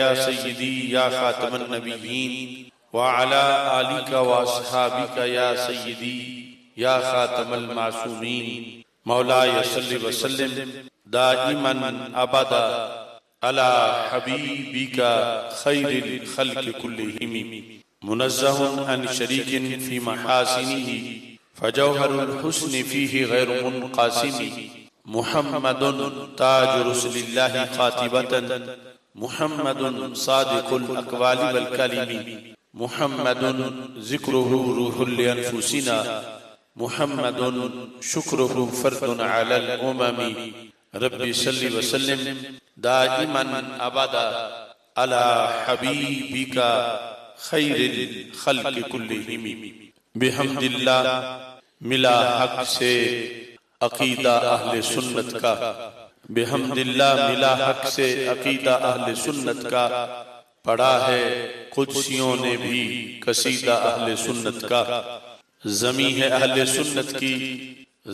या सय्यदी या खातमन नबिय्यीन व अला आलिका व अस्हाबिका या सय्यदी या खातमल मासूमीन मौलाय सल्लि व सल्लिम दाइमन अबदा अला हबीबिका खैरिल खल्क़ कुल्लिहिम मुनज़्ज़हुन अन शरीकिन फी महासिनिही फजौहरुल हुस्न फीही गैर मुनक़ासिम मुहम्मदुन ताज रसूलिल्लाहि ख़ातिबतन मुहम्मदुन सादिकुल अक़वालि वल कलिमी मुहम्मदुन ज़िक्रुहु रूहुल लिअन्फुसिना मुहम्मदुन शुक्रुहु फर्दुन अलल उममी रब्बि सल्लि व सल्लिम दाइमन अबदा अला हबीबिका खैरिल खल्क़ कुल्लिहिम। बिहम्दिल्लाह मिला हक से अकीदा अहले सुन्नत का, बिहम्दिल्लाह मिला हक से अकीदा अहले सुन्नत का, पढ़ा है कुदसियों ने भी कसीदा अहले सुन्नत का। ज़मी है अहले सुन्नत की,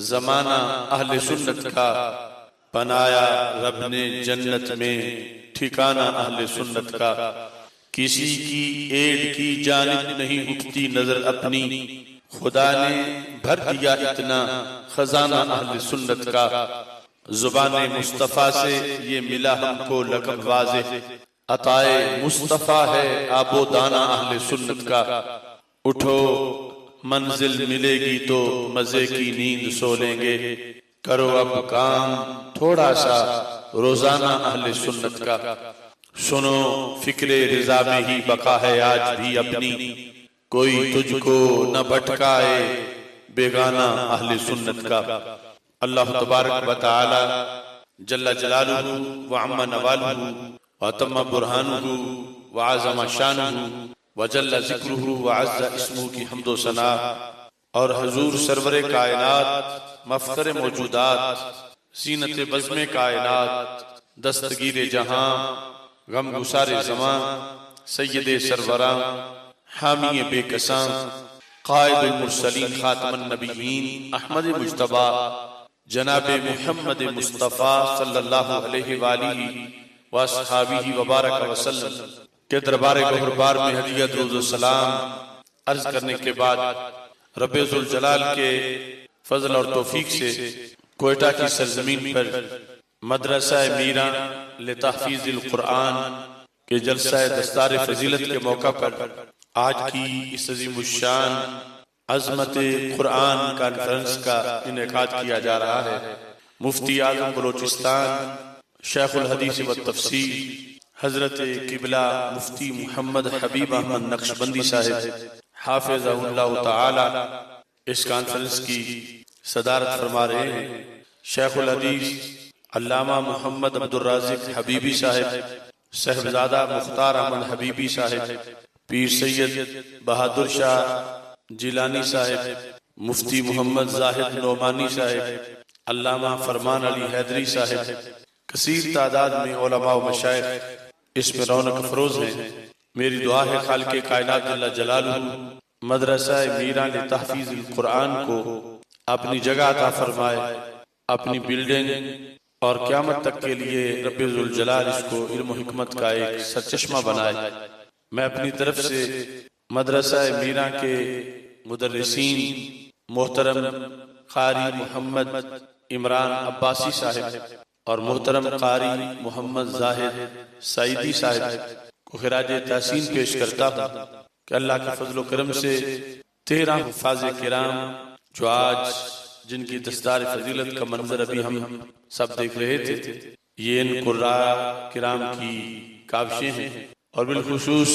ज़माना अहले सुन्नत का, बनाया रब ने जन्नत में ठिकाना अहले सुन्नत का। किसी की एड़ की जानिब नहीं उठती नजर अपनी, खुदा ने भर दिया इतना खजाना अहले सुन्नत का। जुबाने मुस्तफा से ये मिला हमको लक़ब वाज़ेह, अताए मुस्तफा है आबो दाना अहले सुन्नत का। उठो मंजिल मिलेगी तो मजे की नींद सो लेंगे, करो अब काम थोड़ा सा रोजाना अहले सुन्नत का। सुनो फिक्रे रिजा में ही बका है आज भी अपनी, कोई तुझको न भटकाए बेगाना अहले सुन्नत का। अल्लाह तबारक व तआला जल्ला जलालुहु व अम्मा नवालुहु व तम्मा बुरहानुहु व आज़मा शानुहु व जल्ला ज़िक्रुहु व अज़्ज़ा इस्मुहु की हम्दो सना और हुजूर सरवरे कायनात मफ़ख़रे मौजूदात ज़ीनत बज़्मे कायनात दस्तगीरे जहां गम गुसारे ज़मां सय्यदे सरवरां हामी बेकसां क़ाइदुल मुरसलीन ख़ातमुन नबिय्यीन अहमद मुज्तबा जनाब मुहम्मद मुस्तफ़ा सल्लल्लाहु अलैहि वालिहि व अस्हाबिहि व बारक वसल्लम के दरबार गौहरबार में हदिया दुरूद सलाम अर्ज करने के बाद रब्बे ज़ुल जलाल के फजल और तौफीक से कोयटा की सरजमीन पर मदरसा मीरा ले तहफ़ीज़िल कुरान के जलसा दस्तार फजीलत के मौका पर आज की इस अज़ीमुश्शान अज़मत कुरान कॉन्फ्रेंस का इनेकाद किया जा रहा है। मुफ्ती आज़म बलोचिस्तान शेखुल हदीस व तफसीर हजरत किबला मुफ्ती मोहम्मद हबीब अहमद नक्शबंदी साहिब हाफिज़हुल्लाह ताला इस कॉन्फ्रेंस की सदारत फरमा रहे हैं। शेखुल हदीस अल्लामा मोहम्मद अब्दुर राज़िक हबीबी साहिब, साहिबजादा मुख्तार अहमद हबीबी साहिब, पीर सैयद बहादुर शाह जिलानी साहिब, मुफ्ती मोहम्मद जाहिद नोमानी साहिब, अल्लामा फरमान अली हैदरी साहिब, कसीर तादाद में उलमा व मशाइख इसमें रौनक अफरोज हैं। मेरी दुआ है खालिक़े कायनात जल्ला जलालुहु मदरसा मीरा ले तहफ़ीज़िल कुरान को अपनी जगह अता फरमाए, अपनी बिल्डिंग और क़यामत तक के लिए रब्बे ज़ुल जलाल इसको इल्म व हिकमत का एक सरचश्मा बनाए। मैं अपनी तरफ से मदरसा मीरा के मुदर्रिसीन मोहतरम कारी मोहम्मद इमरान अब्बासी साहिब और मोहतरम कारी मोहम्मद जाहिद सईदी साहिब को खिराज तहसीन पेश करता हूँ कि अल्लाह के फजल करम से 13 हुफ़ाज़े किराम जो आज जिनकी दस्तार फजीलत का मंजर अभी हम सब देख रहे थे, ये इन कुर्रा किराम की काविशें हैं और बिलखुसूस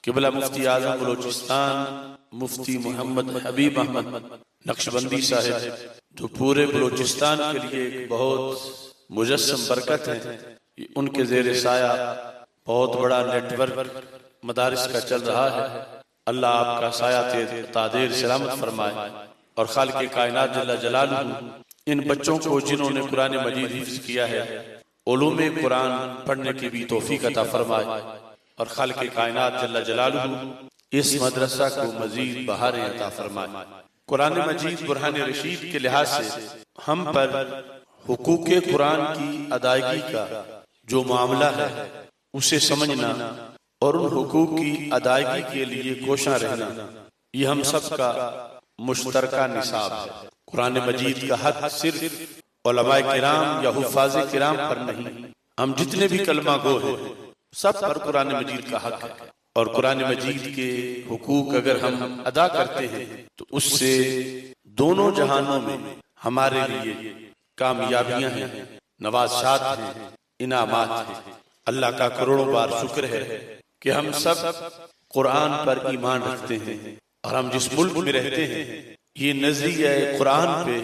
किबला मुफ्ती आज़म बलोचिस्तान मुफ्ती मोहम्मद हबीब अहमद नक्शबंदी साहिब जो पूरे बलोचिस्तान के लिए एक बहुत मुजस्सम बरकत है। उनके ज़ेर साया बहुत बड़ा नेटवर्क मदारिस का चल रहा है। अल्लाह आपका साया तादेर सलामत फरमाए और खालिक़े कायनात जल्ला जलालुहु इन बच्चों को जिन्होंने कुरान मजीद हिफ्ज़ किया है उलूम कुरान पढ़ने की भी तौफीक अता फरमाए और खालिक़े कायनात जल्ला जलालुहु इस मदरसा को मजीद बहारें अता फरमाए। कुरान मजीद बुरहान रशीद के लिहाज से हम पर हुकूक़े कुरान की अदायगी का जो मामला है उसे समझना और उन हुकूक की अदायगी के लिए कोशा रहना, ये हम सब का मुश्तरका निसाब है। कुरान मजीद का हक सिर्फ उलमाए किराम या हुफ़ाज़े किराम पर नहीं, हम जितने भी कलमा गो हैं सब पर कुरान मजीद का हक है। और कुरान मजीद के हुकूक अगर हम अदा करते हैं तो उससे दोनों जहानों में हमारे लिए कामयाबियां हैं, नवाज़ात हैं, इनामात हैं। अल्लाह का करोड़ों बार शुक्र है कि हम सब कुरान पर ईमान रखते हैं और हम जिस मुल्क में रहते हैं ये नजरिया कुरान पे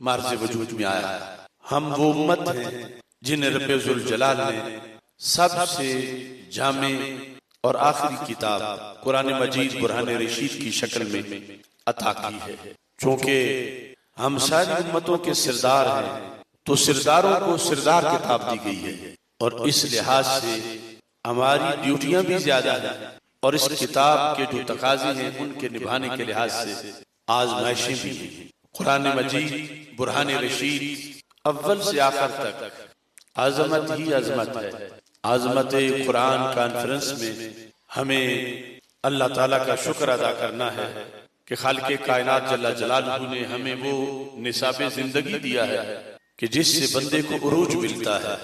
मार्ज़ वजूद में आया है। हम वो उम्मत हैं जिन्हें रब्बे ज़ुल जलाल ने सबसे जामे और आखिरी किताब कुरान मजीद बुरहान रशीद की शक्ल में अता की है। चूंकि हम सारी उम्मतों के सिरदार हैं तो सिरदारों को सिरदार किताब दी गई है और इस लिहाज से हमारी ड्यूटियां भी ज्यादा हैं और इस किताब के जो तकाज़े हैं उनके निभाने के लिहाज से आजमाइशें भी हैं। कुरान मजीद बुरहान रशीद अव्वल से आखिर तक आजमत ही आजमत है। आजमत कुरान कॉन्फ्रेंस में हमें अल्लाह ताला का शुक्र अदा करना है कि खालिक़े कायनात जल्ला जलालहू ने हमें वो निसाबे जिंदगी दिया है कि जिससे बंदे को उरूज मिलता है,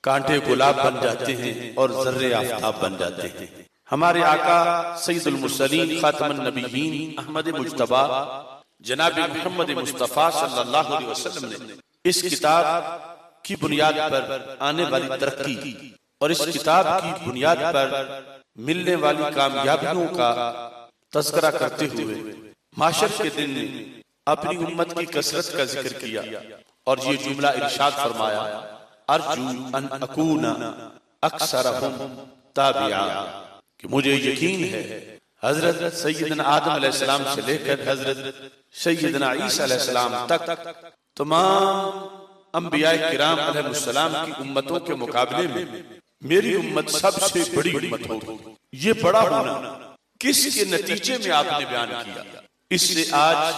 कांटे गुलाब बन जाते हैं और जर्रे आफताब बन जाते हैं। हमारे आका सैयदुल मुरसलीन खातमुन नबिय्यीन अहमद मुज्तबा जनाब मोहम्मद मुस्तफा सल्लल्लाहु अलैहि वसल्लम ने इस किताब की बुनियाद पर आने वाली तरक्की और इस किताब की बुनियाद पर मिलने वाली कामयाबियों का तज़किरा करते हुए माशर के दिन अपनी उम्मत की कसरत का जिक्र किया और ये जुमला इरशाद फरमाया, अर्जू अन अकूना अक्सरहुम ताबिया, कि मुझे यकीन है हजरत सैयदना आदम अलैहिस्सलाम से लेकर हजरत सैयदना ईसा अलैहिस्सलाम तक तमाम अंबिया किराम अलैहिस्सलाम की उम्मतों के मुकाबले में मेरी उम्मत सबसे बड़ी उम्मत होगी। ये बड़ा होना किसके नतीजे में आपने बयान किया। इससे आज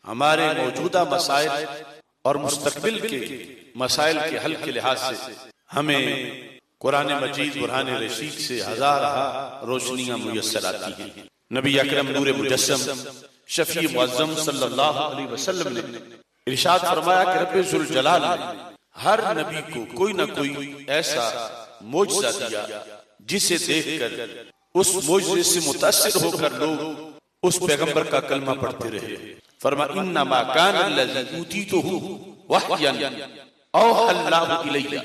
हमारे मौजूदा मसाइल और मुस्तकबिल के मसाइल के हल के लिहाज से हमें कुरान मजीद बुरहान रशीद से हजार रोशनियां मुयस्सर आती हैं। नबी अकरम नूर मुजस्सम शफी मुअज़्ज़म सल्लल्लाहु अलैहि वसल्लम ने इरशाद फरमाया कि रब्बे ज़ुल जलाल ने हर नबी को कोई ना कोई ऐसा मोजज़ा दिया जिसे देखकर उस मोजज़े से मुतासिर होकर लोग उस पैगंबर का कलमा पढ़ते रहे। फरमा इन्नमा कान अल्लज़ी ऊतीतुहु वहयन औहल्लाहु इलैया,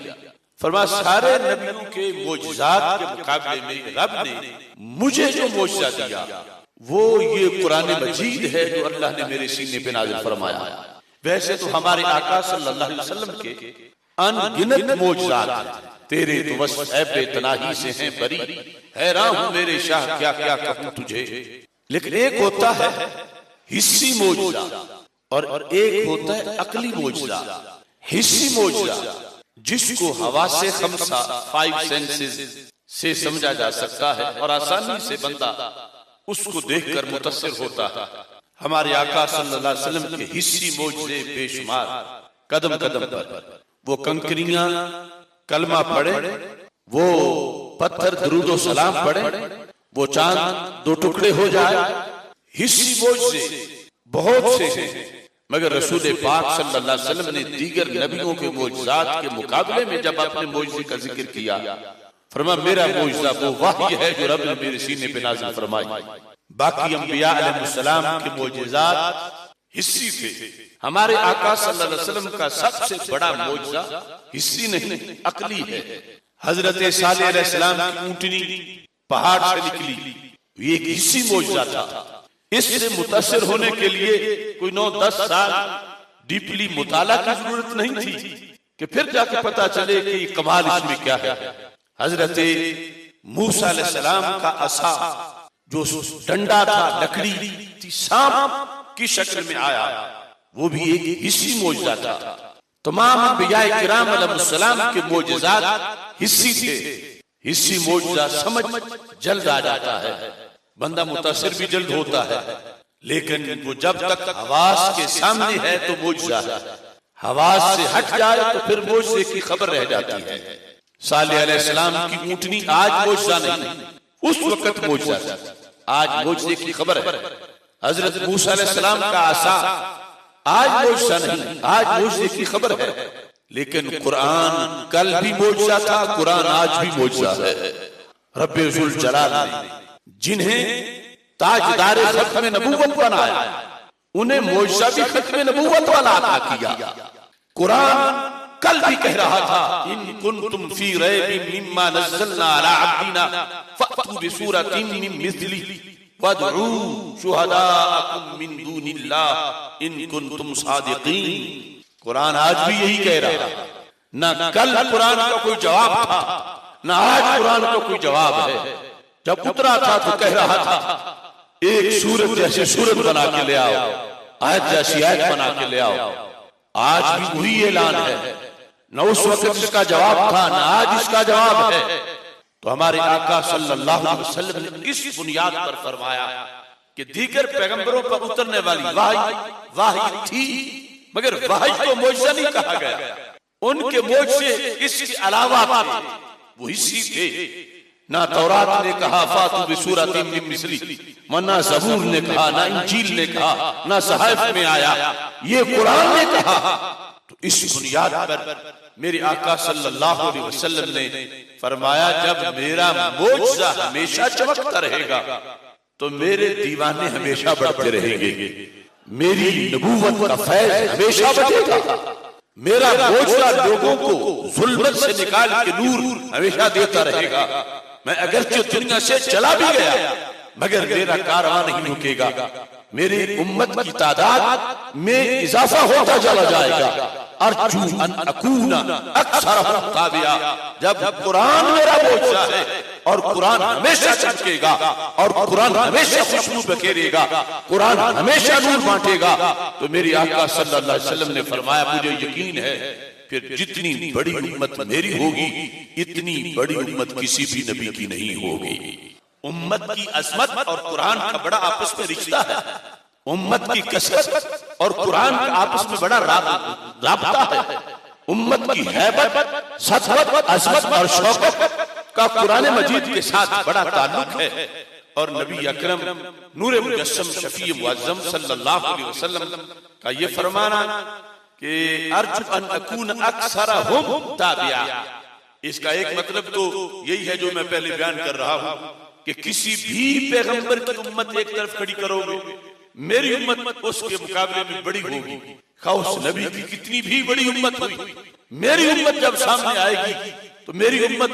फरमा सारे नबियों के मोजज़ात के मुकाबले में रब ने मुझे जो मोजज़ा दिया वो ये कुरान मजीद है जो अल्लाह ने मेरे सीने पे नाज़िल फरमाया। वैसे तो हमारे आका सल्लल्लाहु अलैहि वसल्लम के अनगिनत मोजज़ात हैं, तेरे तो बस ऐबे तनाही से हैं बरी, हैरान हूं मेरे शाह क्या क्या कहूं तुझे। लेकिन एक होता है हिस्सी मोजज़ा और एक होता है अकली मोजज़ा। हिस्सी मोजज़ा जिसको हवा से खमसा 5 सेंसेस से समझा जा सकता है और आसानी से बंदा उसको देखकर मुतासिर होता है। हमारे आका सल्लल्लाहु अलैहि वसल्लम के हिस्सी मोजज़े बेशुमार, कदम कदम पर वो कंकरियां कलमा पढ़े, वो पत्थर दुरूद सलाम पढ़े, वो चांद 2 टुकड़े हो जाए। हिस्सी मोजज़े बहुत से हैं, मगर रसूल पाक सल्लल्लाहु अलैहि वसल्लम ने दीगर नबियों के मोजज़ात के मुकाबले में जब अपने मोजज़े का जिक्र किया, फरमा मेरा मोजज़ा वो वही है जो रब ने मेरे सीने पे नाज़िल फरमाई। बाकी अंबिया अलैहिस्सलाम के मोजज़ात हिस्सी थे। हमारे आका सल्लल्लाहु अलैहि वसल्लम का सबसे बड़ा मोजज़ा हिस्सी नहीं अकली है। हजरत सालेह अलैहिस्सलाम की ऊंटनी पहाड़ से निकली, ये एक हिस्सी मोजज़ा था। इससे मुतासिर होने के लिए कोई 9-10 साल डीपली मुताला की जरूरत नहीं थी कि फिर जाके पता चले कि कमाल इसमें क्या है। हजरत मूसा अलैहिस्सलाम का असा जो डंडा था, लकड़ी थी, सांप की शक्ल में आया, वो भी एक हिस्सी मोजज़ा था। तमाम अंबिया किराम अलैहिस्सलाम के मोजज़ात हिस्सी थे। हिस्सी मोजज़ा समझ जल्द आ जाता है, बंदा मुतासिर भी जल्द होता है, लेकिन वो जब तक हवास के सामने है तो मोजज़ा है, हवास से हट जाए तो फिर मोजज़े की खबर रह जाती है। सालेह अलैहिस्सलाम की ऊंटनी आज मौजज़ा नहीं, उस वक्त मौजज़ा था। आज मौजज़े की खबर है। हजरत मूसा अलैहिस्सलाम का आसा आज मौजज़ा नहीं, आज मौजज़े की खबर है। लेकिन कुरान कल भी मौजज़ा था, कुरान आज भी मौजज़ा है। रब्बे ज़ुल जलाल ने जिन्हें ताजदारे खत्म नबूवत बनाया, उन्हें मौजज़ा भी खत्म नबूवत वाला अता किया। कुरान कल भी कह रहा था, इन कुंतुम फी रैबिन मिम्मा नज़्ज़लना अला अब्दिना फअतू बिसूरतिन मिन मिस्लिही वदऊ शुहदाअकुम मिन दूनिल्लाह इन कुंतुम सादिकीन। कुरान आज भी यही कह रहा है। न कल कुरान का कोई जवाब था, न आज कुरान का कोई जवाब है। जब उतरा था तो कह रहा था, एक सूरत जैसी सूरत बना के ले आओ, आयत जैसी आयत बना के ले आओ। आज भी वही ऐलान है। न उस वक्त इसका जवाब था, न आज इसका जवाब है। तो हमारे आका सल्लल्लाहु अलैहि वसल्लम ने इस बुनियाद पर फरमाया कि दीगर पैगंबरों पर उतरने वाली वाही थी, मगर वाही को मौजज़ा नहीं कहा गया। उनके मौजज़े इसके अलावा थे, वो इसी थे। ना तौरात ने कहा फातू बिसूरतिन मिन मिस्लिही, ना ज़बूर ने कहा, ना इंजील ने कहा, ना सहाइफ में आया, ये कुरान ने कहा। तो इस बुनियाद पर मेरे आका सल्लल्लाहु अलैहि वसल्लम ने फरमाया, जब मेरा मौजज़ा हमेशा चमकता रहेगा तो मेरे दीवाने हमेशा बढ़ते रहेंगे, मेरी नबूवत का फैज़ हमेशा बढ़ेगा, मेरा मौजज़ा लोगों को ज़ुल्मत से निकाल के नूर हमेशा देता रहेगा। मैं अगरचे दुनिया से चला भी गया, मगर मेरा कारवां नहीं रुकेगा, मेरी उम्मत की तादाद में इजाफा होता चला जाएगा। अर्जू अन अकूना अक्सरहुम ताबिया। जब कुरान मेरा मौजज़ा है और कुरान हमेशा चमकेगा और कुरान हमेशा खुशबू बखेरेगा, कुरान हमेशा नूर बांटेगा, तो मेरी आका सल्लल्लाहु अलैहि वसल्लम ने फरमाया, मुझे यकीन है फिर जितनी बड़ी उम्मत मेरी होगी, इतनी बड़ी उम्मत किसी भी नबी की नहीं होगी। उम्मत की अज़मत और कुरान का बड़ा आपस में रिश्ता है। उम्मत की कसरत और कुरान का आपस में बड़ा राबता है। उम्मत की हैबत, सतवत, अज़मत और शौकत का कुरान मजीद के साथ बड़ा ताल्लुक है। और नबी अकरम नूर मुजस्सम शफी मुअज़्ज़म सल्लल्लाहु अलैहि वसल्लम का ये फरमाना कि अर्जु अन अकून अक्सरहुम ताबिया, इसका एक मतलब तो यही है जो मैं पहले बयान कर रहा हूं कि किसी भी पैगंबर की उम्मत एक तरफ खड़ी करोगे, मेरी उम्मत उसके मुकाबले में बड़ी होगी। उस नबी की कितनी भी बड़ी उम्मत हुई, मेरी उम्मत जब सामने आएगी तो मेरी उम्मत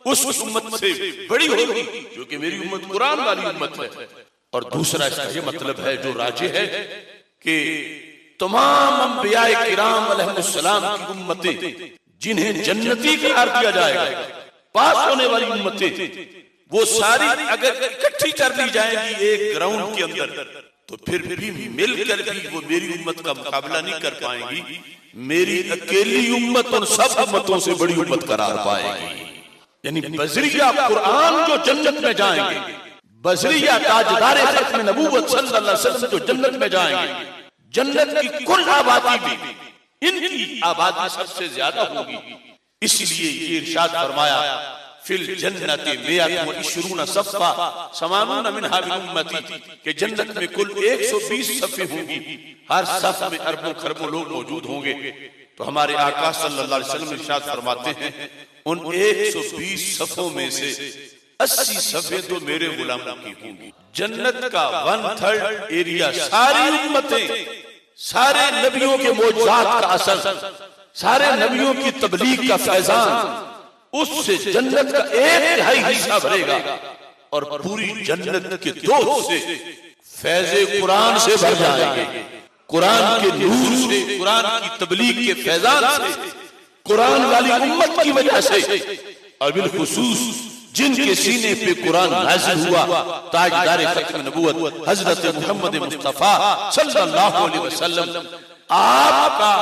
उस उम्मत से बड़ी होगी, क्योंकि मेरी उम्मत कुरान वाली उम्मत है। और दूसरा इसका ये मतलब है जो राजे है कि तमाम अंबियाए किराम अलैहिस्सलाम की उम्मतें जिन्हें जन्नती करार दिया जाएगा, पास होने वाली उम्मतें, वो सारी अगर इकट्ठी कर ली जाएंगी एक ग्राउंड के अंदर, तो फिर भी मिलकर भी वो मेरी उम्मत का मुकाबला नहीं कर पाएंगी। मेरी अकेली उम्मत उन सब उम्मतों से बड़ी उम्मत करार पाएगी। यानी बजरिया कुरान जो जन्नत में जाएंगे, बजरिया ताजदारे खत्म नबूवत सल्लल्लाहु अलैहि वसल्लम जो जन्नत में जाएंगे, जन्नत की कुल आबादी में इनकी आबादी सबसे ज्यादा होगी। इसलिए ये इरशाद फरमाया, फिल जन्नति मिअतुन व इशरून सफ़ा समानून मिनहा मिन उम्मती, कि जन्नत में कुल 120 सफ़े होंगी, हर सफ़ में अरबों खरबों लोग मौजूद होंगे। तो हमारे आका सल्लल्लाहु अलैहि वसल्लम इरशाद फरमाते हैं, उन 120 सफ़ों में से 80 सफ़े तो मेरे गुलामों की होंगी। जन्नत का 1/3 एरिया सारी उम्मतें, सारे नबियों के मौजज़ात का असर, सारे नबियों की तबलीग का फैजान, उससे जन्नत का 1/3 हिस्सा भरेगा। और पूरी जन्नत के 2 हिस्से फैज़े कुरान से भर जाएंगे, कुरान के नूर से, कुरान की तबलीग के फैजान से, कुरान वाली उम्मत की वजह से। और बिलखुसूस जिनके सीने पे कुरान नाज़िल हुआ, ताजदारे खत्म नबूवत हजरत मोहम्मद मुस्तफा सल्लल्लाहु अलैहि वसल्लम, आपका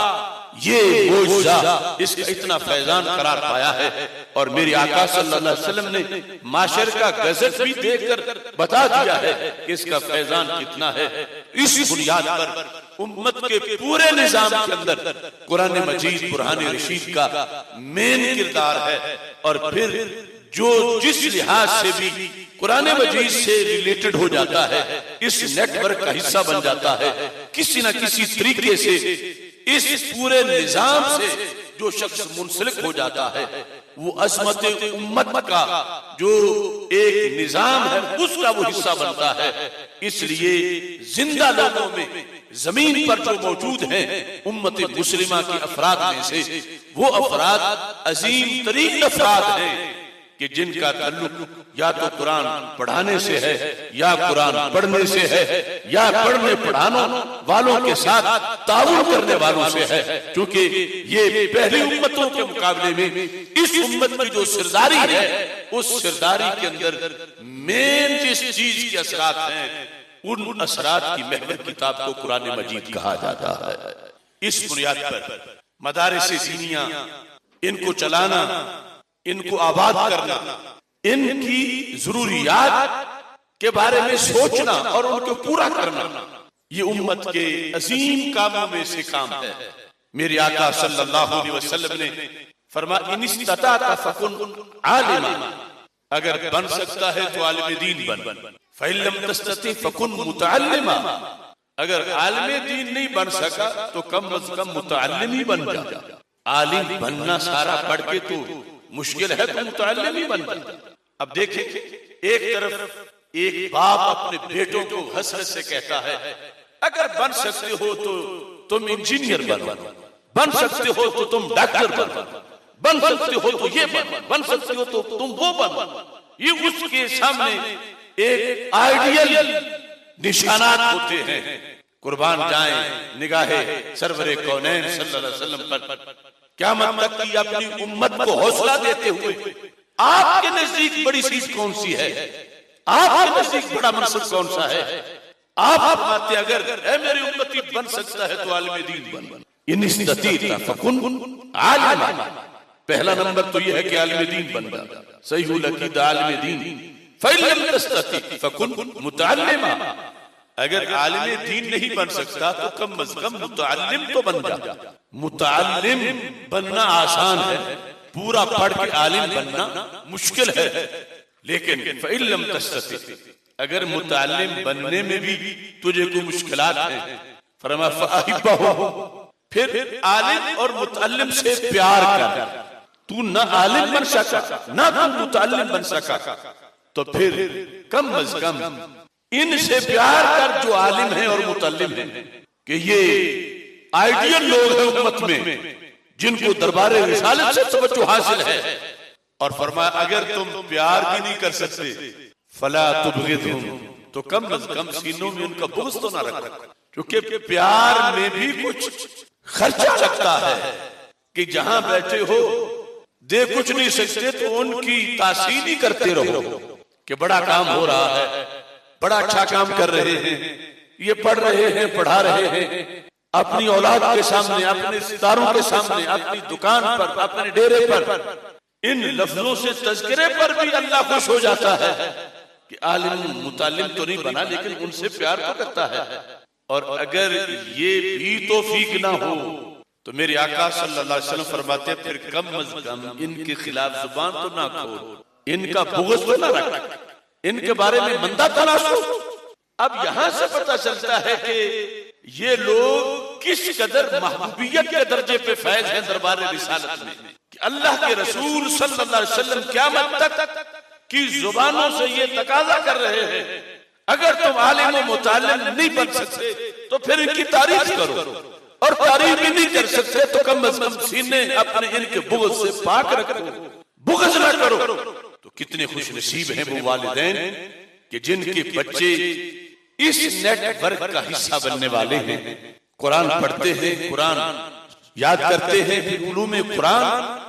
ये मौजज़ा इसका इतना फैजान करार पाया है। और मेरे आका सल्लल्लाहु अलैहि वसल्लम ने माशर का गज़ट भी देकर बता दिया है कि इसका फैजान कितना है। इस बुनियाद पर उम्मत के पूरे निजाम के अंदर कुरान मजीद बुरहान रशीद का मेन किरदार है। और फिर जो जिस लिहाज से भी कुरान मजीद से रिलेटेड हो जाता है, इस नेटवर्क का हिस्सा बन जाता है, किसी न किसी तरीके से इस पूरे निजाम से जो शख्स मुंसलिक हो जाता है, वो अजमत उम्मत का जो एक निजाम है उसका वो हिस्सा बनता है। इसलिए जिंदा लोगों में जमीन पर जो मौजूद हैं उम्मत मुस्लिमा के अफराद में से वो अफराद अजीम तरीन अफराद हैं कि जिनका ताल्लुक या तो कुरान पढ़ाने से है, या कुरान पढ़ने से है, या पढ़ने पढ़ाने वालों के साथ ताउन करने वालों से है। क्योंकि ये पहली उम्मतों के मुकाबले में इस उम्मत की जो सिरदारी है, उस सिरदारी के अंदर मेन जिस चीज के असरात हैं, उन असरात की महवर किताब को कुरान मजीद कहा जाता है। इस बुनियाद पर मदारिस दीनिया, इनको चलाना, इनको आबाद करना, इनकी जरूरियात के बारे में सोचना और उनको पूरा करना, ये उम्मत के अजीम कामों में से काम है। मेरे आका सल्लल्लाहु अलैहि वसल्लम ने फरमाया, इन इस्तताअ फकुन आलिमा, अगर बन सकता है तो आलिम दीन बन, फइन लम तस्तति फकुन मुतअल्लिमा, अगर आलिम दीन नहीं बन सका तो कम अज कम मुतअल्लिम ही बन जा। आलिम बनना सारा पढ़ के तो मुश्किल है, तो मुतअल्लिम ही बन। अब देखें, एक तरफ एक बाप अपने बेटों को हंस से कहता है, अगर बन सकते हो तो तुम इंजीनियर बन सकते हो तो तुम डॉक्टर बन सकते हो तो ये बन सकते हो तो तुम वो बन। ये उसके सामने एक आइडियल निशानात होते हैं। कुर्बान जाएं निगाहे सरवरे कौनैन सल्लल्लाहु अलैहि वसल्लम पर, क़यामत तक की अपनी उम्मत को हौसला देते हुए, आपके नजदीक बड़ी चीज कौन सी है, आपके नजदीक बड़ा मनसब कौन सा है? आप फरमाते अगर है मेरी उम्मती बन सकता है तो आलिम दीन बन। इन इस्ततीअ फकुन आलिमा, पहला नंबर तो यह है कि आलिम दीन बनना, सहीहुल अकीदा आलिम दीन। फइन लम तस्तती फकुन मुतअल्लिमा, अगर आलिम दीन नहीं बन सकता तो कम अज कम मुतअल्लिम तो बन जा। मुतअल्लिम बनना आसान है, पूरा पढ़ के आलिम बनना मुश्किल है। लेकिन फइन लम तस्तती, अगर मुतअल्लिम बनने में भी तुझे कोई मुश्किलात हैं, फरमा फअहिब्बहु, फिर आलिम और मुतअल्लिम से प्यार कर। तू न आलिम बन सका न तू मुतअल्लिम बन सका, तो फिर कम अज कम इनसे प्यार कर जो आलिम है और मुतअल्लिम है, कि ये आइडियल लोग हैं उम्मत में जिनको दरबारे रिसालत से तवज्जो हासिल है। और फरमाया अगर तुम प्यार भी नहीं कर सकते, फला तुबगिदहुम, तो कम अज कम सीनों में उनका बुग़्ज़ तो ना रखो, क्योंकि प्यार में भी कुछ खर्चा लगता है कि जहां बैठे हो दे कुछ नहीं सकते तो उनकी तासीर ही करते रहो कि बड़ा काम हो रहा है, बड़ा अच्छा काम कर रहे हैं, ये पढ़ रहे हैं, पढ़ा रहे हैं, अपनी औलाद के सामने, अपने सितारों के सामने, अपनी दुकान पर, अपने डेरे पर, इन लफ्जों से तज़किरे पर भी अल्लाह खुश हो जाता है कि आलिम मुतालिम तो नहीं बना लेकिन उनसे प्यार तो करता है। और अगर ये भी तौफीक ना हो तो मेरे आका सल्लल्लाहु अलैहि वसल्लम फरमाते फिर कम अज कम इनके खिलाफ जुबान तो ना खोल, इनका बुग़्ज़ तो ना रख, इनके बारे में मंदा तलाश हो। अब यहां से पता चलता है कि ये लोग किस कदर महबूबियत के दर्जे पे फैज हैं दरबार रिसालत में, कि अल्लाह के रसूल सल्लल्लाहु अलैहि वसल्लम क़यामत तक की जुबानों से ये तकाजा कर रहे हैं, अगर तुम आलिम व मुतालिम नहीं बन सकते तो फिर इनकी तारीफ करो, और तारीफ भी नहीं कर सकते तो कम अज कम सीने अपने इनके बुग़्ज़ से पाक रखो, बुग़्ज़ ना करो। तो कितने खुश नसीब हैं वो वालिदैन कि जिनके बच्चे इस नेटवर्क का हिस्सा बनने वाले हैं, कुरान पढ़ते हैं, कुरान याद करते हैं, फिर उलूम कुरान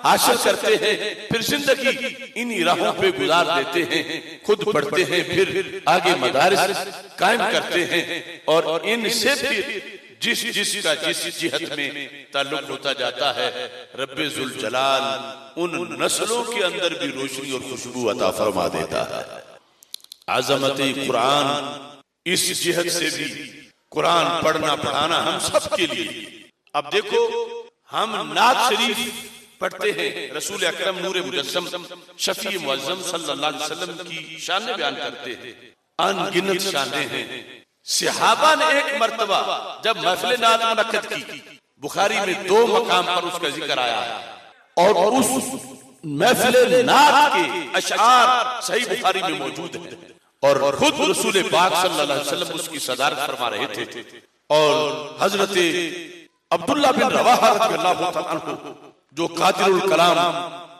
हासिल करते हैं, फिर जिंदगी इन्हीं राहों पे गुजार देते हैं, खुद पढ़ते हैं, फिर आगे मदारिस कायम करते हैं, और इनसे फिर जिसका जिस जिहत में ताल्लुक होता जाता है रब्बे जुल जलाल उन नस्लों के अंदर भी रोशनी और खुशबू अता फरमा देता है। आज़मत कुरान इस जिहत से भी कुरान पढ़ना पढ़ाना हम सब के लिए। अब देखो, हम नात शरीफ पढ़ते हैं, रसूल अकरम नूर मुजस्सम शफी मुअज्जम सल्लल्लाहु अलैहि वसल्लम की शान बयान करते हैं, अनगिनत शानें हैं। सहाबा ने एक मर्तबा जब महफिल नात मुनक्कद की, बुखारी में 2 मकाम पर उसका जिक्र आया है और उस महफिल नात के अशआर सही बुखारी में मौजूद है और खुद रसूल पाक सल्लल्लाहु अलैहि वसल्लम उसकी सदारत फरमा रहे थे। और हजरत अब्दुल्लाह बिन रवाहा रज़ियल्लाहु तआला अन्हु जो कातिरुल कलाम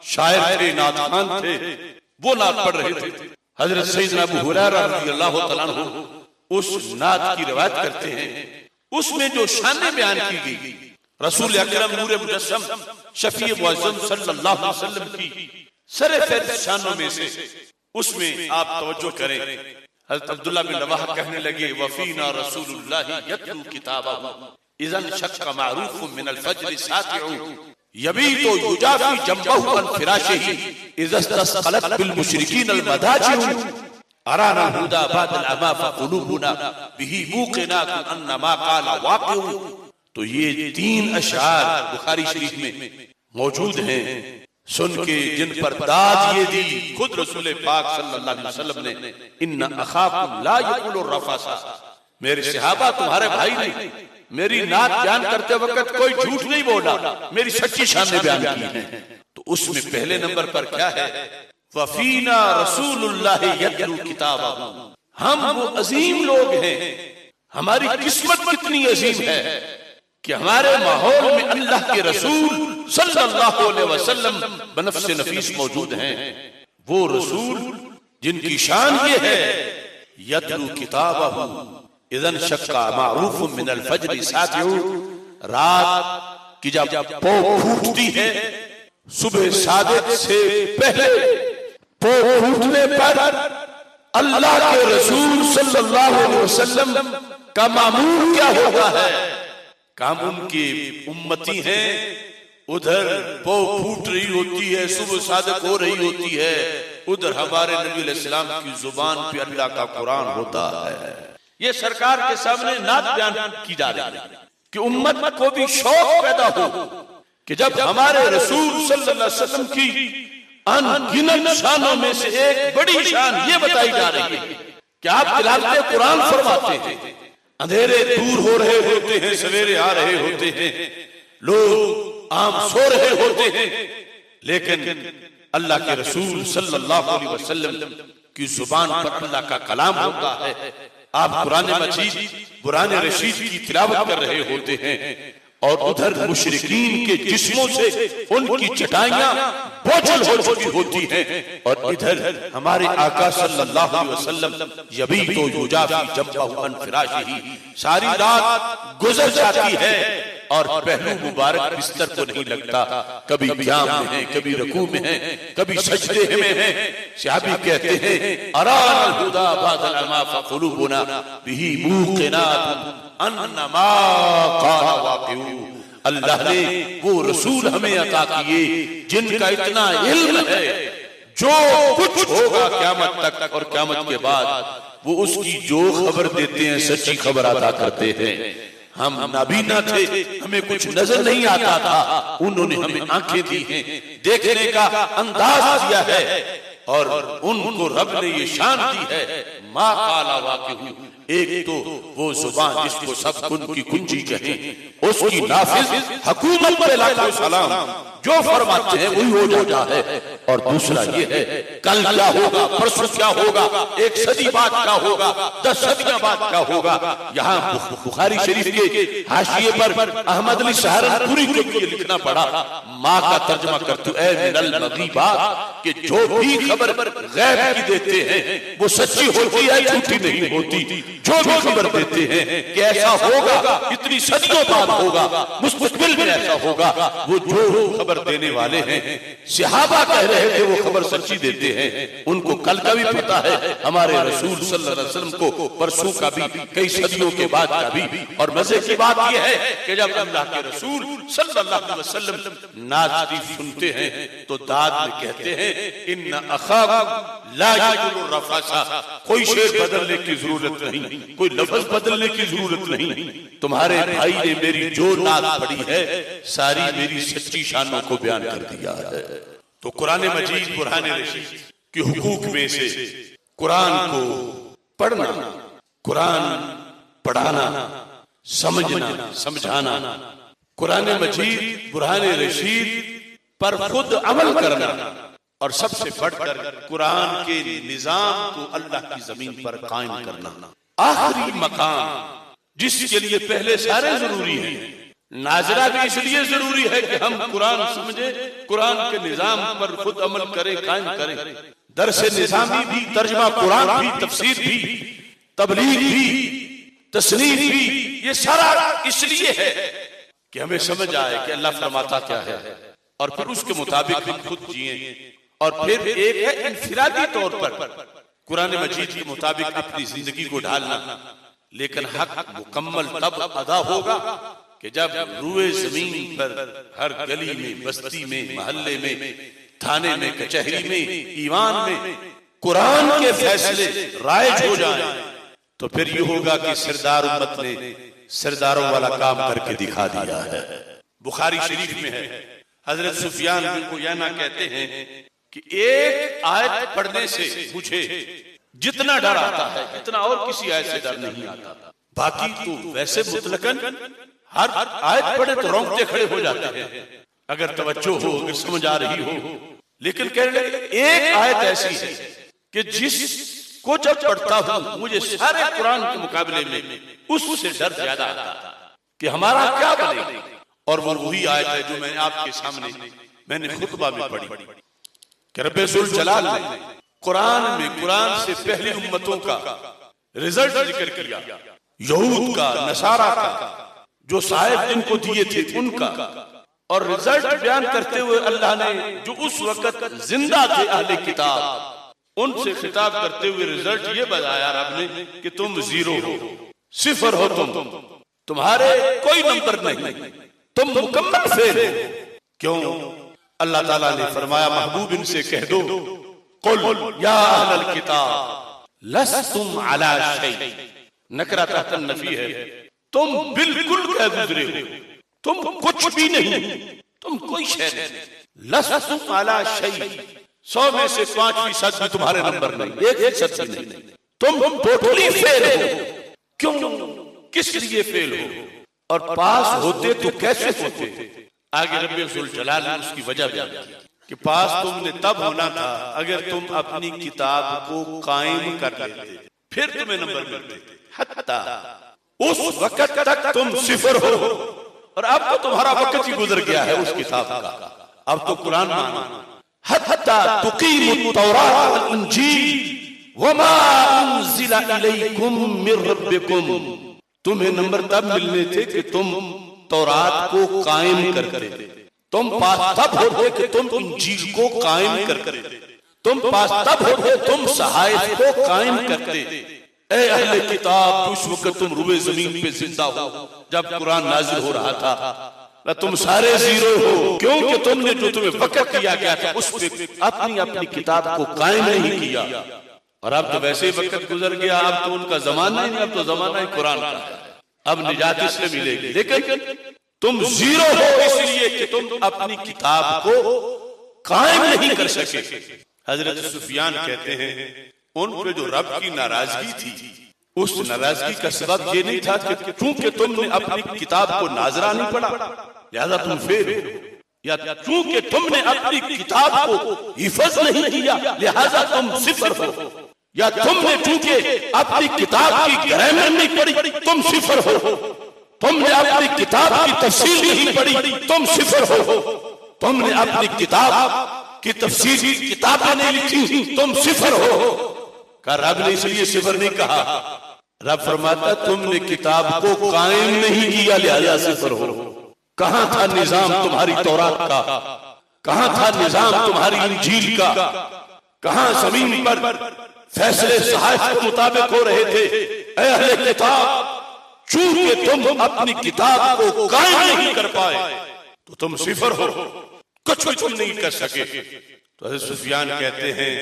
शायर थे, नात खान थे, वो नात पढ़ रहे थे। हजरत सैयदना अबू हुरैरा रज़ियल्लाहु तआला अन्हु उस नात की रिवायत करते हैं। उसमें जो शानें बयान की गई, रसूल अकरम नूर मुजस्सम शफी मुअज्जम सल्लल्लाहु अलैहि वसल्लम की सरे-फहरिस्त शानों में से, उसमें आप तवज्जो करें। हज़रत अब्दुल्लाह बिन रवाहा कहने लगे, वफीना रसूलुल्लाह यतलू किताबहु isn't शक्का मारूफुम Minal फज्र सातिउ यबीतु युजाफी जंबहु on फिराशिही इज़स्तस्क़लत bill मुशरिकीन Al मदाजिउ Arana हुदा बादल अमा फक़ुलूबुना बिही मूक़िनातुन अन्नमा क़ाला वाक़िउ। तो ये 3 अशआर बुखारी शरीफ में मौजूद हैं, सुन के जिन पर दाद ये दी खुद रसूल पाक सल्लल्लाहु अलैहि वसल्लम ने, इन्ना अखाकुम ला यकुलु रफसा, मेरे सहाबा तुम्हारे भाई नहीं, मेरी नात बयान करते वक्त कोई झूठ नहीं बोला, मेरी सच्ची शान बयान की है। तो उसमें पहले नंबर पर क्या है, वफीना रसूलुल्लाह यतलू किताबहु, हम वो अजीम लोग हैं, हमारी किस्मत कितनी अजीम है कि हमारे माहौल में अल्लाह के रसूल सल्लल्लाहु अलैहि वसल्लम बनफ्स नफीस मौजूद हैं। वो रसूल जिनकी शान ये है, यतलू किताबहु इज़न शक्का मारूफुम मिनल फज्र सातिउ, रात की जब पौ फूटती है, सुबह सादिक से पहले पौ फूटने पर अल्लाह के रसूल सल्लल्लाहु अलैहि वसल्लम का मामूल क्या होता है, काम उनकी उम्मती हैं, उधर पौ फूट रही होती है, सुबह सादिक हो रही होती है, उधर हमारे नबी अलैहि सलाम की जुबान पे अल्लाह का कुरान होता है। ये सरकार के सामने नात बयान की जा रही है कि उम्मत को भी शौक पैदा हो कि जब हमारे रसूल सल्लल्लाहु अलैहि वसल्लम की अनगिनत शानों में से एक बड़ी शान ये बताई जा रही है कि आप तिलावत कुरान फरमाते हैं, अंधेरे दूर हो रहे होते हैं, सवेरे आ रहे होते हैं, लोग आम सो रहे होते हैं, लेकिन अल्लाह के रसूल सल्लल्लाहु अलैहि वसल्लम की जुबान पर अल्लाह का कलाम होता है। आप कुरान मजीद कुरान रशीद की तिलावत कर रहे होते हैं और उधर मुशरिकीन के जिस्मों से उनकी चटाइयां बोझल हो चुकी होती हैं और इधर हमारे आका सल्लल्लाहु अलैहि वसल्लम यबीतु युजाफी जंबहु अन फिराशिही, सारी रात गुजर जाती है और पहलू मुबारक बिस्तर को नहीं लगता, कभी क़याम में है, कभी रुकू में है, कभी सजदे में है। सहाबी कहते हैं, अरानल हुदा बादल अमा फक़ुलूबुना बिही मूक़िनातुन अन्नमा क़ाला वाक़िउ। अल्लाह ने वो रसूल हमें अता किए जिनका इतना इल्म है, जो कुछ होगा क़यामत तक और क़यामत के बाद वो उसकी जो खबर देते हैं सच्ची खबर अता करते हैं। हम नाबीना थे, हमें कुछ नजर नहीं आता था, उन्होंने हमें आंखें दी हैं, देखने का अंदाज दिया है और उनको रब ने ये शान दी है, मा काला वाक़िउ। एक तो वो जुबान जिसको सब कुन की कुंजी कहें, उसकी नाफिज हुकूमत पे लाखों सलाम, जो फरमाते हैं वही हो जाता है। और दूसरा ये है, कल क्या होगा, परसों क्या होगा, एक सदी बाद क्या होगा, 10 सदियां बाद क्या होगा। यहाँ बुखारी शरीफ के हाशिये पर अहमद अली सहारनपुरी को भी लिखना पड़ा, माँ का तर्जुमा करतू ए मिनल मगीबात, कि जो भी खबर गैब की देते हैं वो सच्ची होती है, झूठी नहीं होती। जो भी खबर देते हैं कि ऐसा होगा, इतनी सदियों बाद होगा, मुस्तकबिल में ऐसा होगा, वो जो खबर देने वाले हैं। सहाबा कह रहे रहे थे वो खबर सच्ची देते हैं, उनको कल का भी पता है, हमारे रसूल सल्लल्लाहु अलैहि वसल्लम को परसों का भी, कई सदियों के बाद का भी। और मजे की बात यह है कि जब अल्लाह के रसूल सल्लल्लाहु अलैहि वसल्लम नाज शरीफ सुनते हैं तो दाद में कहते हैं इन्ना अखाकुम ला यजुरु रफसा, कोई शेर बदलने की जरूरत नहीं, कोई लफ्ज बदलने की जरूरत नहीं, तुम्हारे भाई ने मेरी जो नाद पढ़ी है सारी मेरी सच्ची शानों को बयान कर दिया है। तो कुरान मजीद बुरहान रशीद के हुकूक में से कुरान को पढ़ना, कुरान पढ़ाना, समझना, समझाना, कुरान मजीद बुरहान रशीद पर खुद अमल करना, और सबसे बढ़कर कुरान के निजाम को अल्लाह की जमीन पर कायम करना, आखिरी मकाम जिसके लिए पहले सारे जरूरी हैं। नाजरा भी इसलिए जरूरी है कि हम कुरान समझे, कुरान के निजाम पर खुद अमल करें, कायम करें। दरसे निजामी भी, तर्जमा कुरान भी, तफसीर भी, तबलीग भी, तस्नीफ भी, ये सारा इसलिए है कि हमें समझ आए कि अल्लाह फरमाता क्या है और फिर उसके मुताबिक हम खुद जिए। और फिर एक है इनफिरादी तौर पर कुरान मजीद के मुताबिक अपनी जिंदगी को ढालना, लेकिन हक मुकम्मल तब अदा होगा कि जब रूए जमीन पर हर गली में, बस्ती में, मोहल्ले में, थाने में, कचहरी में, ईवान में कुरान के फैसले राइज हो जाएं, तो फिर ये होगा कि सरदार उम्मत ने सरदारों वाला काम करके दिखा दिया है। बुखारी शरीफ में है, हजरत सुफियान बिन उयैना कहते हैं कि एक आयत पढ़ने से मुझे जितना डर आता है इतना और किसी आयत से डर नहीं आता। बाकी तो वैसे मुतलकन हर आयत पढ़े तो रोंगटे खड़े हो जाते हैं अगर तवज्जो हो, अगर समझ आ रही हो। लेकिन कह रहे एक आयत ऐसी है कि जिसको जब पढ़ता हूं मुझे सारे कुरान के मुकाबले में उससे डर ज्यादा आता कि हमारा क्या बनेगा। और वो वही आयत है जो मैंने आपके सामने मैंने खुतबा में पढ़ी कि रब्बे जुल जलाल ने कुरान में कुरान से पहली उम्मतों का रिजल्ट जिक्र किया, यहूद का, नसारा का, जो साहिब इनको दिए थे उनका, और रिजल्ट बयान करते हुए अल्लाह ने जो उस वक्त जिंदा थे अहले किताब उनसे खिताब करते हुए रिजल्ट ये बताया रब ने कि तुम जीरो हो, सिफर हो, तुम्हारे कोई नंबर नहीं, तुम मुकम्मल फेल हो। क्यों? अल्लाह ताला ने फरमाया महबूब इनसे कह दो कुल या अहलल किताब लस्तुम अला शै, नकरा तहत नफी है, तुम बिल्कुल कह गुजरे हो, तुम कुछ भी नहीं, तुम कोई शै नहीं। लस्तुम अला शै, 100 में से 5% भी तुम्हारे नंबर नहीं, 1% भी नहीं, तुम टोटली फेल हो। क्यों? किस लिए फेल हो? और पास होते तो कैसे होते? आगे रब्बे जुल जलाल ने उसकी वजह बयान की कि पास तुमने तब होना था अगर तुम अपनी किताब को कायम कर लेते, फिर तुम्हें नंबर मिलते। हत्ता उस वक्त तक तुम सिफर हो, और अब तो तुम्हारा वक्त ही गुजर गया है उस किताब का, अब तो कुरान मानो। हत्ता तुकीमुत तौरात वल इंजील वमा उनजिला इलैकुम मिर रब्बिकुम, तुम्हें नंबर तब मिलने थे कि तुम तौरात को कायम करते, तुम पास तब होते कि तुम इंजील को कायम करते, तुम पास तब होते तुम सहायत को कायम करते। ए अहले किताब, उस वक्त तुम रुए जमीन पे जिंदा हो जब कुरान नाजिल हो रहा था, तुम सारे जीरो हो, क्योंकि तुमने जो तुम्हें वक्त दिया गया था उस पे अपनी अपनी किताब को कायम नहीं किया। और अब तो वैसे ही वक्त गुजर गया, अब तो उनका जमाना ही नहीं, अब तो जमाना ही कुरान का है, अब निजात इससे मिलेगी। लेकिन तुम जीरो हो इसलिए कि तुम अपनी किताब को कायम नहीं कर सके। हजरत सुफियान कहते हैं उन पे जो रब की नाराजगी थी, उस नाराजगी का सबब ये नहीं था कि चूंकि तुमने अपनी किताब को नाजरा नहीं पढ़ा लिहाजा तुम फेल हो, या चूंकि तुमने अपनी किताब को हिफज नहीं किया लिहाजा तुम सिफर हो, या तुमने चूंकि अपनी किताब की ग्रामर नहीं पढ़ी तुम सिफर हो, तुमने अपनी किताब की तफसीर नहीं पढ़ी तुम सिफर हो, तुमने अपनी किताब की तफसीर की किताबें नहीं लिखी तुम सिफर हो। का रब ने इसलिए सिफर नहीं कहा, रब फरमाता तुमने किताब को कायम नहीं किया लिहाजा सिफर हो। कहां था निजाम तुम्हारी तौरात का, कहां था निजाम तुम्हारी इंजील का, कहां जमीन पर फैसले सहायफ के मुताबिक हो रहे थे। ऐ अहले किताब, चूंकि तुम अपनी किताब को कायम नहीं कर पाए तो तुम सिफर हो, कुछ भी तुम नहीं कर सके। तो हज़रत सुफियान कहते हैं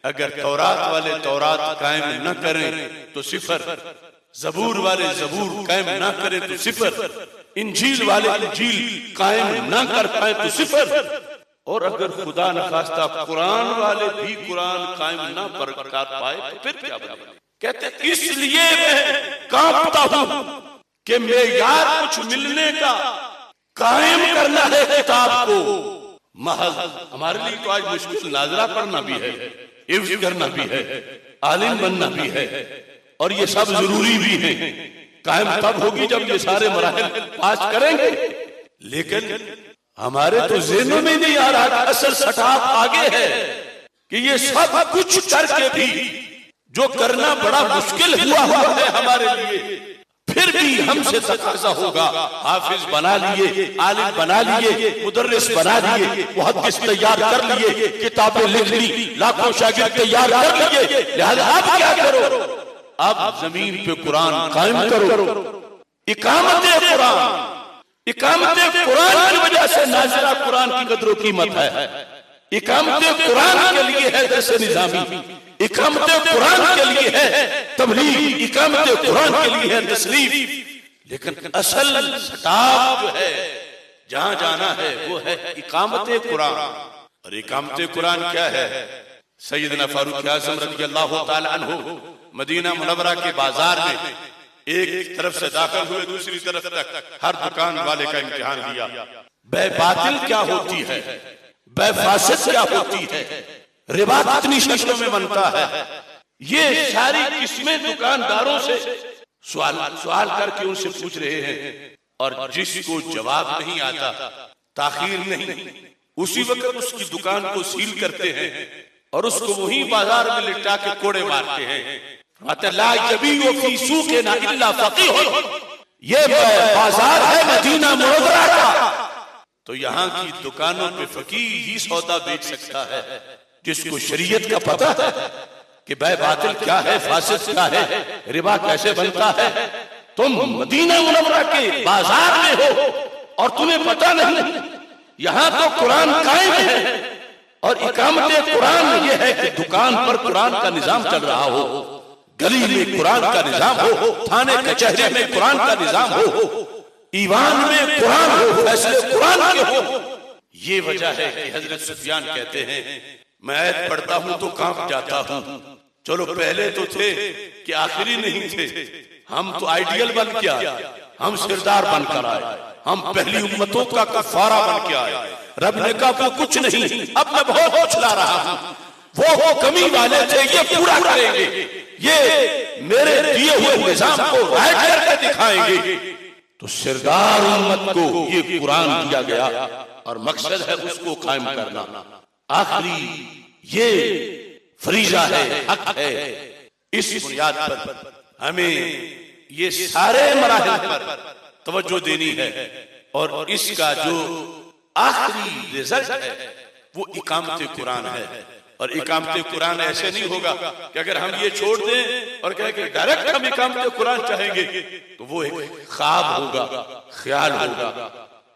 अगर तौरात वाले तौरात कायम न करें तो सिफर, जबूर वाले जबूर कायम न करें तो सिफर, इंजील वाले इंजील कायम न कर पाए तो सिफर, और अगर खुदा न खास्ता कुरान वाले भी कुरान कायम न कर पाए तो फिर क्या बनेगा। कहते इसलिए मैं कांपता हूं कि मेयार कुछ मिलने का कायम करना है किताब को। महज हमारे लिए तो आज मुश्किल नाजरा पढ़ना भी है, हिफ्ज़ करना भी है, आलिम बनना भी है, और ये सब जरूरी भी है। कायम तब होगी जब ये सारे मराहिल पास करेंगे। लेकिन हमारे तो ज़हनों में नहीं आ रहा, असल सटाप आगे है कि ये सब कुछ करके भी जो करना बड़ा मुश्किल हुआ है हमारे लिए, फिर भी हमसे तकाज़ा होगा। हाफिज बना लिए, आलिम बना लिए, मुदर्रिस बना लिए, मुहद्दिस तैयार कर लिए, किताबें लिख ली, लाखों शागिर्द तैयार कर लिए। लिहाजा आप क्या करो, अब जमीन पे कुरान कायम करो। इकामत कुरान, इकामत कुरान की वजह से नाज़िला कुरान की कदर कीमत है। इकामत कुरान के लिए है दरस निज़ामी, इकामत कुरान के लिए है तबलीग, इकामत कुरान के लिए है तस्लीफ। लेकिन असल सटाप जो है, जहां जाना है वो है इकामत कुरान। और इकामत कुरान क्या है? सैयदना फारूक आज़म रज़ियल्लाहु ताला अन्हु मदीना मुनव्वरा के बाजार में एक तरफ से दाखिल हुए, दूसरी तरफ तक हर दुकान वाले का इम्तिहान लिया। बै बातिल क्या होती है, बै फासिद क्या होती है, रिबा कितनी शक्लों में बनता है, ये सारी किस्में दुकानदारों से सवाल करके उनसे पूछ रहे हैं। और जिसको जवाब नहीं आता, ताखीर नहीं, उसी वक्त उसकी दुकान को सील करते हैं और उसको वही बाजार में लिटा के कोड़े मारते हैं। ये बाजार है मदीना मुनव्वरा का, तो यहाँ की दुकानों पे फकीर ही सौदा बेच सकता है जिसको शरीयत का पता है कि बै बातिल क्या है, फासिद क्या है, रिबा कैसे बनता है। तुम मदीना मुनव्वरा के बाजार में हो और तुम्हें पता नहीं। यहाँ तो कुरान कायम है और इकामत कुरान ये है कि दुकान पर कुरान का निजाम चल रहा हो, गली में कुरान का निजाम हो, थाने कचहरी में कुरान का निजाम हो, ईवान में कुरान हो, फैसले कुरान के हो। ये वजह है कि हजरत सुफियान कहते हैं मैं आयत पढ़ता हूं तो कांप जाता हूं। चलो पहले तो थे कि आखिरी नहीं थे, हम तो आइडियल बन के आए, हम सिरदार बनकर आए, हम पहली उम्मतों का कफारा बन के आए। रब ने कहा वो कुछ नहीं, अब मैं बहुत कुछ ला रहा हूं, वो कमी वाले थे, ये पूरा करेंगे, ये मेरे दिए हुए निजाम को राइट करके दिखाएंगे। तो सिरदार उम्मत को ये कुरान दिया गया और मकसद है उसको कायम करना। आखिरी ये फरीजा है, हक है। इस बुनियाद पर हमें ये सारे मराहिल पर तवज्जो देनी है और इसका जो आखिरी रिजल्ट है वो इकामत कुरान है। और इकामत कुरान ऐसे नहीं होगा कि अगर हम ये छोड़ दें और कहें कि डायरेक्ट हम इकामत कुरान चाहेंगे तो वो एक ख्वाब होगा, ख्याल होगा।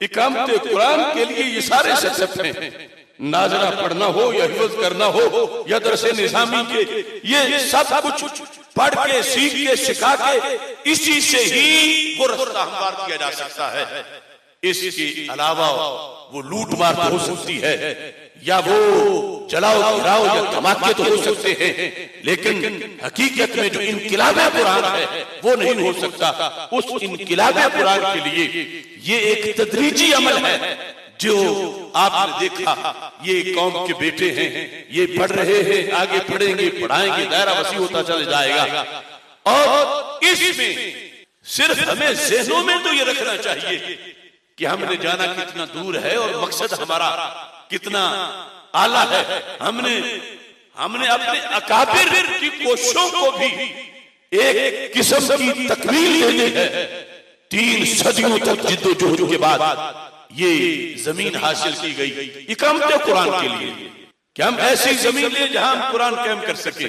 इकामत कुरान के लिए ये सारे सेटअप हैं, नाज़रा पढ़ना हो या हिफ्ज़ करना हो या दरसे निज़ामी के, ये सब कुछ पढ़ के सीख के सिखा के इसी से ही वो रास्ता हमवार किया जा सकता है। इसके अलावा वो लूट मार हो सकती है या वो जलाओ गिराओ या धमाके तो हो सकते हैं, लेकिन हकीकत में जो इनकिलाब कुरान है वो नहीं हो सकता। उस इनकिलाब कुरान के लिए ये एक तदरीजी अमल है जो आपने देखा। ये कौम के बेटे हैं, ये पढ़ रहे हैं, आगे पढ़ेंगे, पढ़ाएंगे, दायरा वसी होता चला जाएगा। और इसमें सिर्फ हमें ज़हनों में तो ये रखना चाहिए कि हमने जाना कितना दूर है और मकसद हमारा कितना आला है। हमने अपने अकाबिर की कोशिशों को भी एक किस्म की तकमील देनी है। 3 सदियों तक जिद्दोजहद के बाद ये जमीन हासिल की गई इकामत कुरान के लिए कि हम ऐसी जमीन ले जहां हम कुरान कायम कर सके।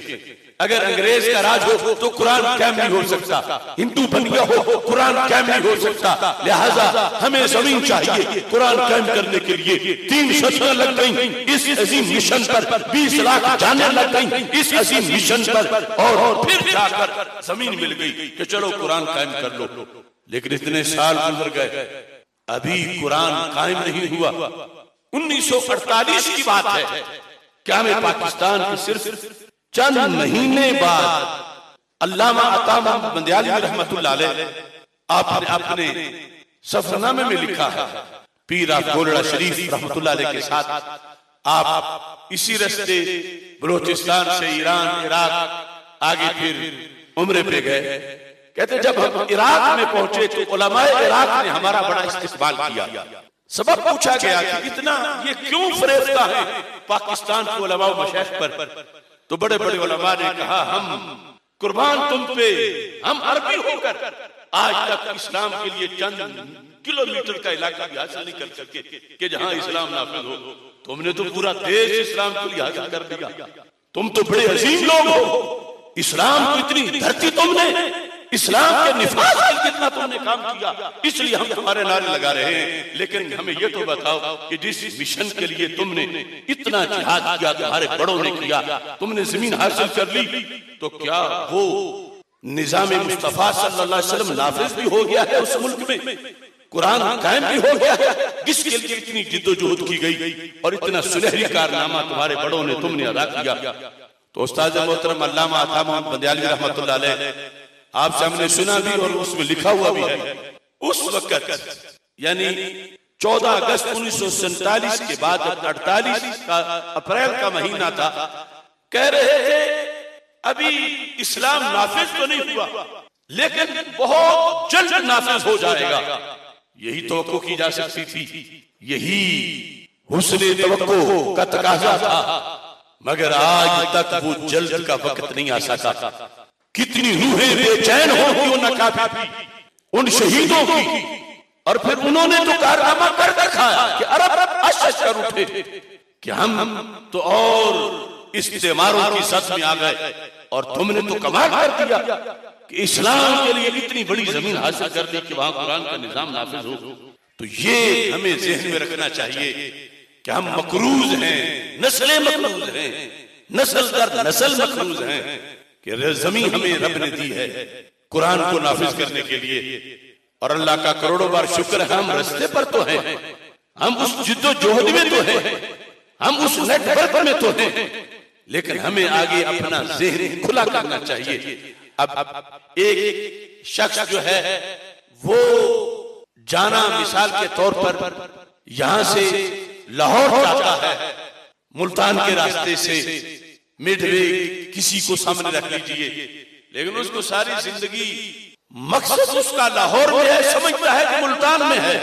अगर अंग्रेज का राज हो तो कुरान कायम नहीं हो सकता, हिंदू बन गया हो कुरान कायम नहीं हो सकता। लिहाजा हमें जमीन चाहिए कुरान कायम करने के लिए। 3 सदियां लग गई इस अजीम मिशन पर, 20 लाख जानें लग गई इस अजीम मिशन पर, और फिर जाकर जमीन मिल गई कि चलो कुरान कायम कर लो। लेकिन इतने साल गुजर गए, अभी कुरान कायम नहीं हुआ। 1948 की बात है कि हमें पाकिस्तान के सिर्फ चंद महीने बाद अल्लामा अता मोहम्मद बंदियाली रहमतुल्लाह अलैह आपने अपने सफरनामे में लिखा है, पीर ऑफ गोलड़ा शरीफ रहमतुल्लाह अलैह के साथ आप इसी रास्ते बलोचिस्तान से ईरान, इराक आगे फिर उम्रे पे गए। कहते जब हम इराक में पहुंचे तो उलमाए इराक ने हमारा बड़ा इस्तेमाल किया। सबब पूछा गया कि इतना ये क्यों फरेबता है पाकिस्तान के उलमा व मशाइख पर। तो बड़े बड़े उलमा ने कहा हम कुर्बान तुम पे, हम अरबी होकर आज तक इस्लाम के लिए चंद किलोमीटर का इलाका भी हासिल नहीं कर सके कि जहां इस्लाम नाफिज हो। तुमने तो पूरा देश इस्लाम के लिए हासिल कर दिया। तुम तो बड़े अजीम लोग हो, इस्लाम को इतनी धरती तुमने, इस्लाम के निफाज के कितना तुमने काम किया, इसलिए हम तुम्हारे नारे लगा रहे हैं। लेकिन हमें ये तो बताओ कि जिस मिशन के लिए तुमने इतना जिहाद किया, तुम्हारे बड़ों ने किया, तुमने जमीन हासिल कर ली, तो क्या वो निजाम मुस्तफा सल्लल्लाहु अलैहि वसल्लम नाफिज भी हो गया है उस मुल्क में, कुरान कायम भी हो गया है, जिसके लिए इतनी जिद्दोजहद की गई और इतना सुनहरी कारनामा तुम्हारे बड़ों ने तुमने अदा किया। तो उस्ताद मोहतरम अल्लामा अता मोहम्मद बंदियाली रहमतुल्लाह अलैह आपसे हमने सुना भी और उसमें लिखा हुआ भी है, उस वक्त यानी 14 अगस्त 1947 के बाद 48 का अप्रैल का महीना था, कह रहे थे अभी इस्लाम नाफिज तो नहीं हुआ लेकिन बहुत जल्द नाफिज हो जाएगा। यही तवक्को की जा सकती थी, यही हुस्ने तवक्को का तकाजा था, मगर आज तक वो जल्द का वक्त नहीं आ सका। कितनी रूहें बेचैन होंगी उन नकाफी उन शहीदों की, और फिर उन्होंने तो कारनामा कर दिखाया कि अरब अशश कर उठे कि हम तो और इस्तेमारों की सच में आ गए और तुमने तो कमाल कर दिया कि इस्लाम के लिए इतनी बड़ी जमीन हासिल कर दी कि वहां कुरान का निजाम नाफिज हो। तो ये हमें ज़हन में रखना चाहिए कि हम मकरूज हैं, नस्लें मकरूज हैं, नस्ल दर नस्ल मकरूज हैं कि जमीन हमें रब ने दी है कुरान को नाफिज करने के लिए। और अल्लाह का करोड़ों बार शुक्र है हम रास्ते पर तो हैं, हम उस जिद्दोजहद में तो हैं, हम उस नेटवर्क में तो हैं, लेकिन हमें आगे अपना ज़हन खुला करना चाहिए। अब एक शख्स जो है वो जाना मिसाल के तौर पर यहां से लाहौर जाता है, मुल्तान के रास्ते से मिडवे किसी को सामने रख लीजिए, लेकिन उसको सारी जिंदगी मकसद उसका लाहौर में है, समझता है कि मुल्तान में है,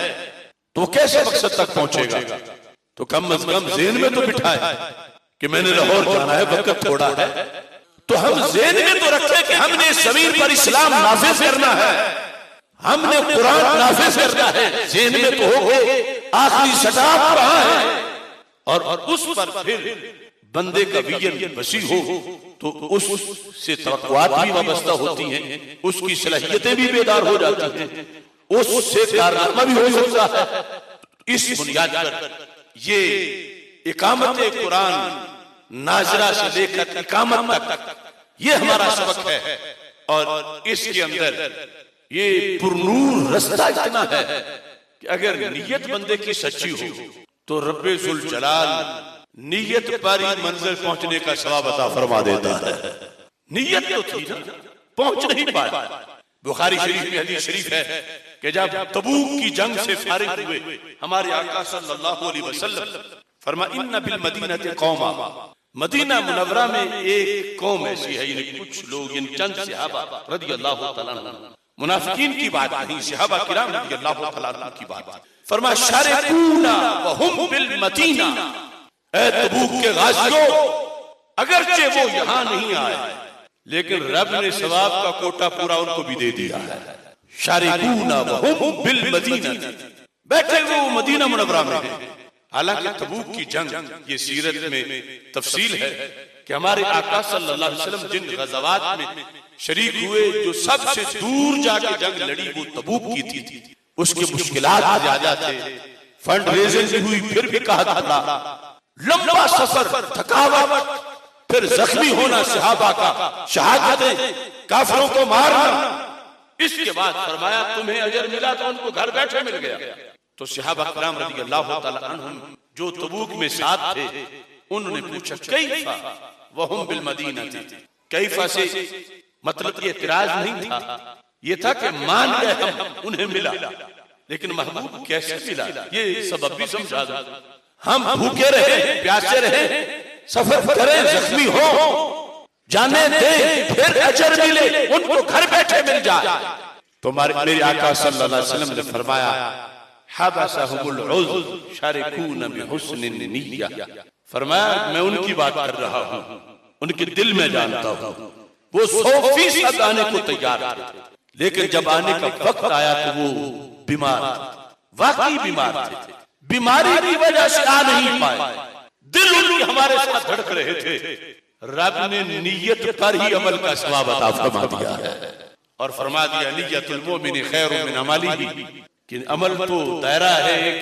तो कैसे मकसद तक पहुंचेगा? तो कम अज कम ज़हन में तो बिठाए कि मैंने लाहौर जाना है, वक्त थोड़ा है, तो हम ज़हन में तो रखें कि हमने जमीन पर इस्लाम नाफिज करना है, हमने कुरान नाफिज करना है। ज़हन में तो हो गए आखिरी सटाप रहा है और उस पर फिर बंदे का विजन वसी हो तो उससे तवक्कुआत भी वाबस्ता होती हैं, उसकी सलाहियतें भी बेदार हो जाती हैं, उससे कारनामा भी हो सकता है। इस बुनियाद पर ये इकामत कुरान नाजरा से लेकर इकामत तक ये हमारा सबक है, और इसके अंदर ये पुरनूर रास्ता इतना है कि अगर नीयत बंदे की सच्ची हो तो रब्बे जुल जलाल नीयत पर ही मंजिल पहुंचने का सवाब अता फरमा देता है। नीयत तो थी ना, पहुंच नहीं पाया। बुखारी शरीफ में हदीस शरीफ है कि जब तबूक की जंग से फारिग हुए हमारे आका सल्लल्लाहु अलैहि वसल्लम फरमा इन्ना बिल मदीनति कौमा, मदीना मुनव्वरा में एक कौम ऐसी है, यानी कुछ लोग, इन चंद सहाबा रदियल्लाहु तआला अन्हुम, मुनाफिकीन की बात नहीं, सहाबा किराम रदियल्लाहु तआला अन्हुम की बात। फरमा शारिकूना व हुम बिल मदीना, ऐ तबूक के गाजियों, अगरचे वो यहां नहीं आए लेकिन रब ने सवाब का कोटा पूरा उनको भी दे दिया है। शारिकूना व हुम बिल मदीना, बैठे हुए वो मदीना मुनव्वरा में हैं। हालांकि तबूक की जंग, ये सीरत में तफसील है कि हमारे आका सल्लल्लाहु अलैहि वसल्लम जिन गज़वात में शरीक हुए, जो सबसे दूर जाके जंग लड़ी वो तबूक की थी। उसके मुश्किलात ज्यादा थे, फंड रेजिंग भी हुई, फिर भी कहा था लंबा सफर, थकावट, फिर जख्मी होना सहाबा का, शहादतें, काफिरों को मारना। इसके बाद फरमाया तुम्हें अजर मिला तो उनको घर बैठे मिल गया। तो सहाबा किराम रज़ियल्लाहु तआला अन्हुम जो तबूक में साथ थे, उन्होंने पूछा कैफा वहुम बिल मदीना थी। कैफा से मतलब ये इतराज नहीं था, ये था कि मान गए हम, उन्हें मिला, लेकिन महबूब कैसे मिला ये सबब भी समझा दो। हम भूखे रहे, प्यासे रहे, सफर करें, जख्मी हो, जाने दे, फिर अजर मिले, उनको घर बैठे मिल जाए। तो मेरे आका सल्लल्लाहु अलैहि वसल्लम ने फरमाया हबसहुमुल उज़्र शारिकून बिहुस्निन निय्या। फरमाया मैं उनकी बात कर रहा हूँ, उनके दिल में जानता हूँ, वो 100% आने को तैयार थे, लेकिन जब आने का वक्त आया तो वो बीमार, वाकई बीमार थे, बीमारी की वजह से आ नहीं पाए। दिल उनके हमारे साथ धड़क रहे थे। रब ने नियत पर ही अमल का सवाब अता फरमा दिया है और फरमा दिया नियतुल मोमिन खैरुम मिन अमलिही, कि अमल तो दायरा है